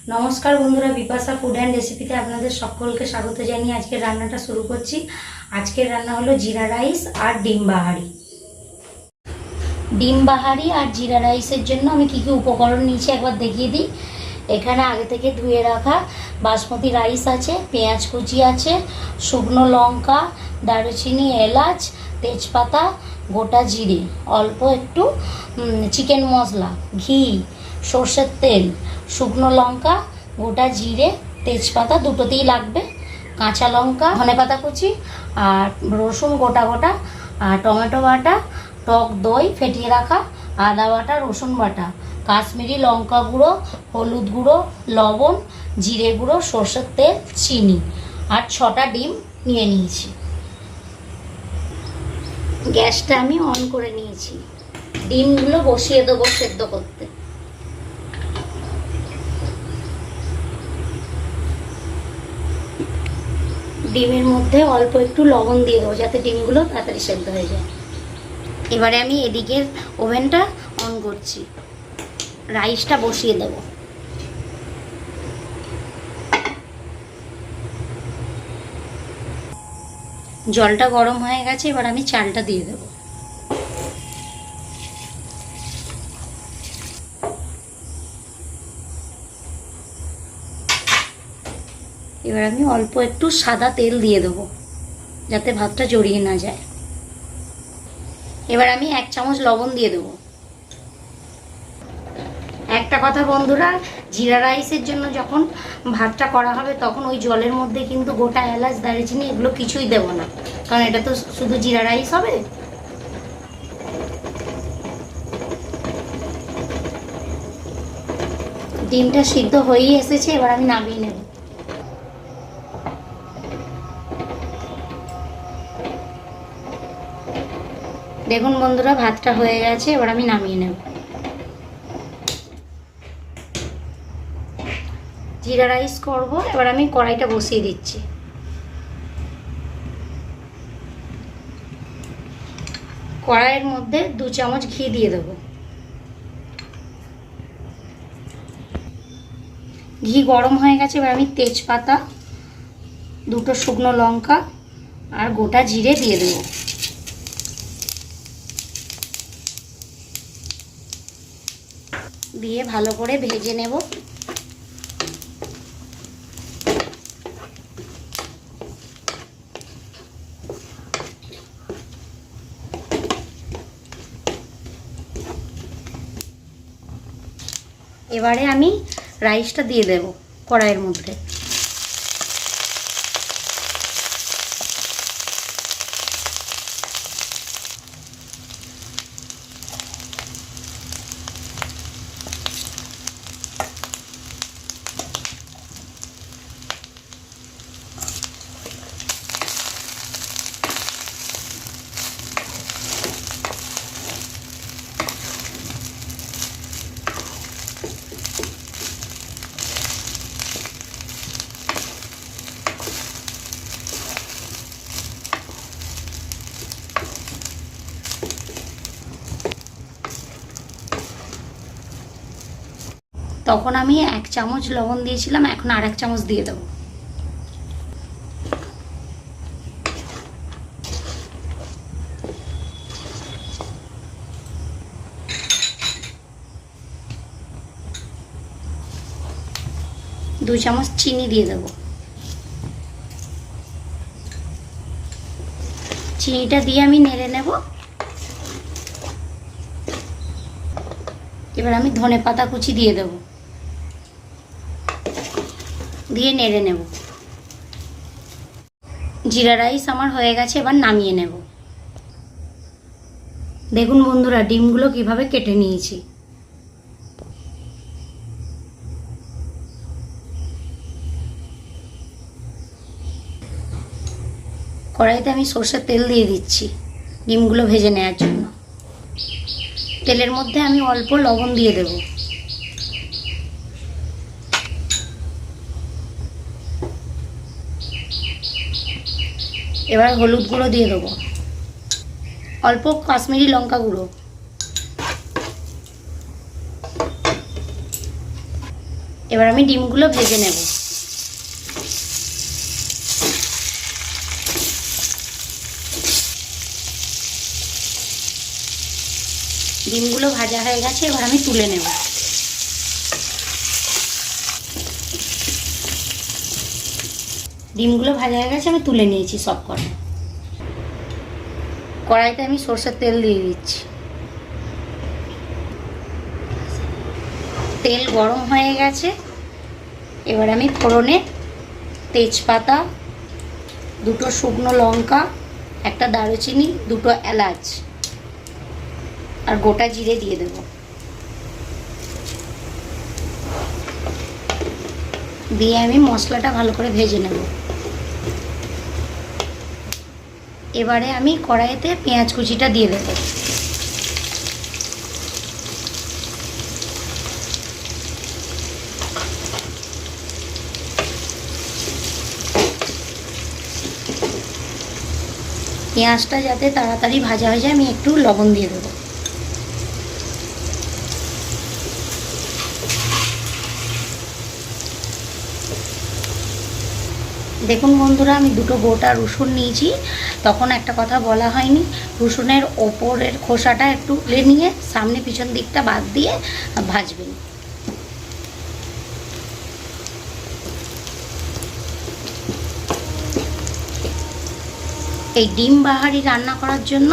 নমস্কার বন্ধুরা, Bipasha food and রেসিপিতে আপনাদের সকলকে স্বাগত জানিয়ে আজকের রান্নাটা শুরু করছি। আজকের রান্না হলো জিরা রাইস আর ডিম বাহারি। ডিম বাহারি আর জিরা রাইসের জন্য আমি কী কী উপকরণ নিয়েছি একবার দেখিয়ে দিই। এখানে আগে থেকে ধুয়ে রাখা বাসমতি রাইস আছে, পেঁয়াজ কুচি আছে, শুকনো লঙ্কা, দারুচিনি, এলাচ, তেজপাতা, গোটা জিরে, অল্প একটু চিকেন মশলা, ঘি, সর্ষের তেল, শুকনো লঙ্কা, গোটা জিরে, তেজপাতা দুটোতেই লাগবে, কাঁচা লঙ্কা, ধনেপাতা কুচি আর রসুন গোটা গোটা, আর টমেটো বাটা, টক দই ফেটিয়ে রাখা, আদা বাটা, রসুন বাটা, কাশ্মীরি লঙ্কা গুঁড়ো, হলুদ গুঁড়ো, লবণ, জিরে গুঁড়ো, সর্ষের তেল, চিনি আর 6টা ডিম নিয়ে নিয়েছি। গ্যাসটা আমি অন করে নিয়েছি। ডিমগুলো বসিয়ে দেবো সেদ্ধ করতে। ডিমের মধ্যে অল্প একটু লবণ দিয়ে দেবো যাতে ডিমগুলো তাড়াতাড়ি সেদ্ধ হয়ে যায়। এবারে আমি এদিকের ওভেনটা অন করছি, রাইসটা বসিয়ে দেব। জলটা গরম হয়ে গেছে, এবার আমি চালটা দিয়ে দেব। এবার আমি অল্প একটু সাদা তেল দিয়ে দেবো যাতে ভাতটা জড়িয়ে না যায়। এবার আমি 1 চামচ লবণ দিয়ে দেবো। একটা কথা বন্ধুরা, জিরা রাইসের জন্য যখন ভাতটা করা হবে তখন ওই জলের মধ্যে কিন্তু গোটা এলাচ, দারুচিনি এগুলো কিছুই দেবো না, কারণ এটা তো শুধু জিরা রাইস হবে। ডিমটা সিদ্ধ হয়েই এসেছে, এবার আমি নামিয়ে নেব। দেখুন বন্ধুরা, ভাতটা হয়ে গেছে, এবার আমি নামিয়ে নেব। জিরা রাইস করব, এবার আমি কড়াইটা বসিয়ে দিচ্ছি। কড়াইয়ের মধ্যে 2 চামচ ঘি দিয়ে দেব। ঘি গরম হয়ে গেছে, এবার আমি তেজপাতা, 2টো শুকনো লঙ্কা আর গোটা জিরে দিয়ে দেব। দিয়ে ভালো করে ভেজে নেব। এবারে আমি রাইসটা দিয়ে দেব কড়াইয়ের মধ্যে। তখন আমি 1 চামচ লবণ দিয়েছিলাম, এখন আর 1 চামচ দিয়ে দেবো। দু চামচ চিনি দিয়ে দেবো। চিনিটা দিয়ে আমি নেড়ে নেব। এবার আমি ধনেপাতা কুচি দিয়ে দেবো, দিয়ে নেড়ে নেব। জিরা রাইস আমার হয়ে গেছে, এবার নামিয়ে নেব। দেখুন বন্ধুরা, ডিমগুলো কিভাবে কেটে নিয়েছি। কড়াইতে আমি সরষের তেল দিয়ে দিচ্ছি ডিমগুলো ভেজে নেওয়ার জন্য। তেলের মধ্যে আমি অল্প লবণ দিয়ে দেব। এবার হলুদ গুঁড়ো দিয়ে দেবো, অল্প কাশ্মীরি লঙ্কা গুঁড়ো, এবার আমি ডিমগুলো ভেজে নেব। ডিমগুলো ভাজা হয়ে গেছে, এবার আমি তুলে নেব। ডিমগুলো ভাজা হয়ে গেছে, আমি তুলে নিয়েছি সব কটা। কড়াইতে আমি সরষের তেল দিয়ে দিচ্ছি। তেল গরম হয়ে গেছে, এবার আমি ফোড়নে তেজপাতা, দুটো শুকনো লঙ্কা, একটা দারুচিনি, দুটো এলাচ আর গোটা জিরে দিয়ে দেব। দিয়ে আমি মশলাটা ভালো করে ভেজে নেব। এবারে আমি কড়াইতে পেঁয়াজ কুচিটা দিয়ে দেব। পেঁয়াজটা যাতে তাড়াতাড়ি ভাজা হয়ে যায়, আমি একটু লবণ দিয়ে দেবো। দেখুন বন্ধুরা, আমি দুটো গোটা রসুন নিয়েছি। তখন একটা কথা বলা হয়নি, রসুনের ওপরের খোসাটা একটু তুলে নিয়ে সামনে পিছন দিকটা বাদ দিয়ে ভাজবেন। এই ডিম বাহারি রান্না করার জন্য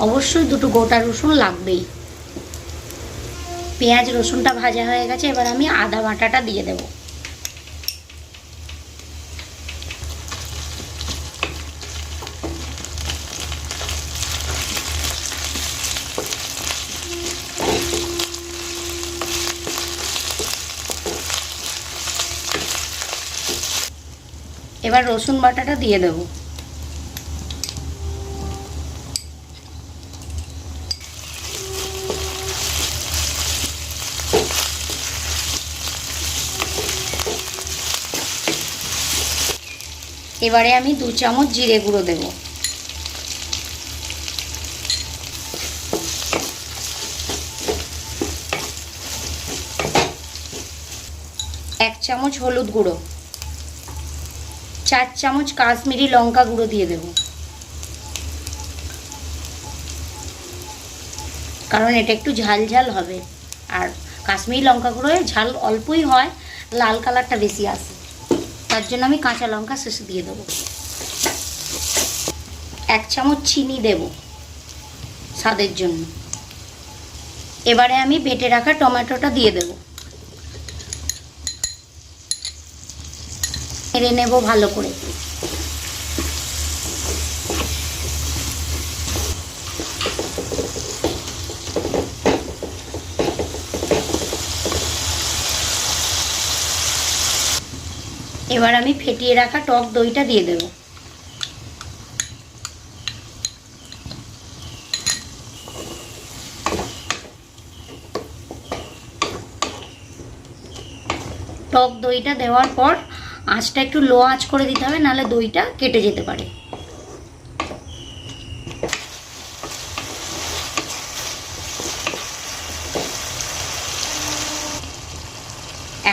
অবশ্যই দুটো গোটা রসুন লাগবেই। পেঁয়াজ রসুনটা ভাজা হয়ে গেছে, এবার আমি আদা বাটাটা দিয়ে দেব। এবার রসুন বাটাটা দিয়ে দেব। এবারে আমি 2 চামচ জিরে গুঁড়ো দেব। এক চামচ হলুদ গুঁড়ো, 4 চামচ কাশ্মীরি লঙ্কা গুঁড়ো দিয়ে দেব, কারণ এটা একটু ঝাল ঝাল হবে। আর কাশ্মীরি লঙ্কা গুঁড়োয় ঝাল অল্পই হয়, লাল কালারটা বেশি আসে, তার জন্য আমি কাঁচা লঙ্কা শেষে দিয়ে দেবো। 1 চামচ চিনি দেব স্বাদের জন্য। এবারে আমি বেটে রাখা টমেটোটা দিয়ে দেব। নেড়ে নেব ভালো করে। এবার আমি ফেটিয়ে রাখা টক দইটা দিয়ে দেব। টক দইটা দেওয়ার পর আঁচটা একটু লো আঁচ করে দিতে হবে, নাহলে দইটা কেটে যেতে পারে।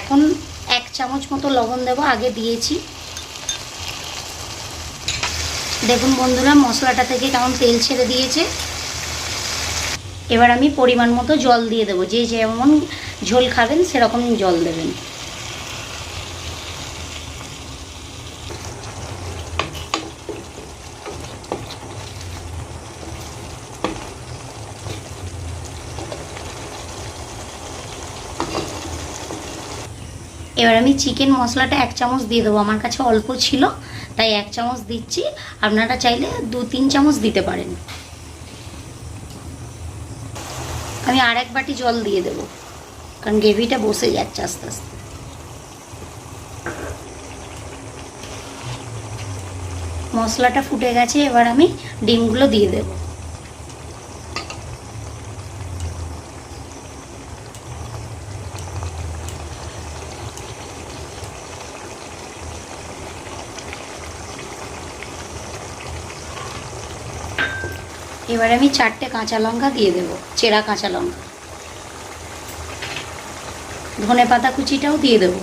এখন 1 চামচ মতো লবণ দেবো, আগে দিয়েছি। দেখুন বন্ধুরা, মশলাটা থেকে কেমন তেল ছেড়ে দিয়েছে। এবার আমি পরিমাণ মতো জল দিয়ে দেবো, যে যেমন ঝোল খাবেন সেরকম জল দেবেন। এবার আমি চিকেন মশলাটা 1 চামচ দিয়ে দেবো। আমার কাছে অল্প ছিল তাই 1 চামচ দিচ্ছি, আপনারা চাইলে 2-3 চামচ দিতে পারেন। আমি আর 1 বাটি জল দিয়ে দেবো, কারণ গ্রেভিটা বসে যাচ্ছে আস্তে আস্তে। মশলাটা ফুটে গেছে, এবার আমি ডিমগুলো দিয়ে দেবো। এবার আমি 4টে কাঁচা লঙ্কা দিয়ে দেবো, চেরা কাঁচা লঙ্কা। ধনেপাতা কুচিটাও দিয়ে দেবো।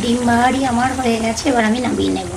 ডিম বাহারি আমার হয়ে গেছে, এবার আমি নামিয়ে নেব।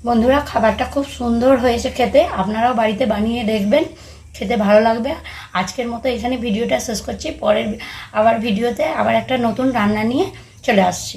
বন্ধুরা, খাবারটা খুব সুন্দর হয়েছে খেতে, আপনারাও বাড়িতে বানিয়ে দেখবেন, খেতে ভালো লাগবে। আজকের মতো এখানে ভিডিওটা শেষ করছি, পরের আবার ভিডিওতে আবার একটা নতুন রান্না নিয়ে চলে আসছি।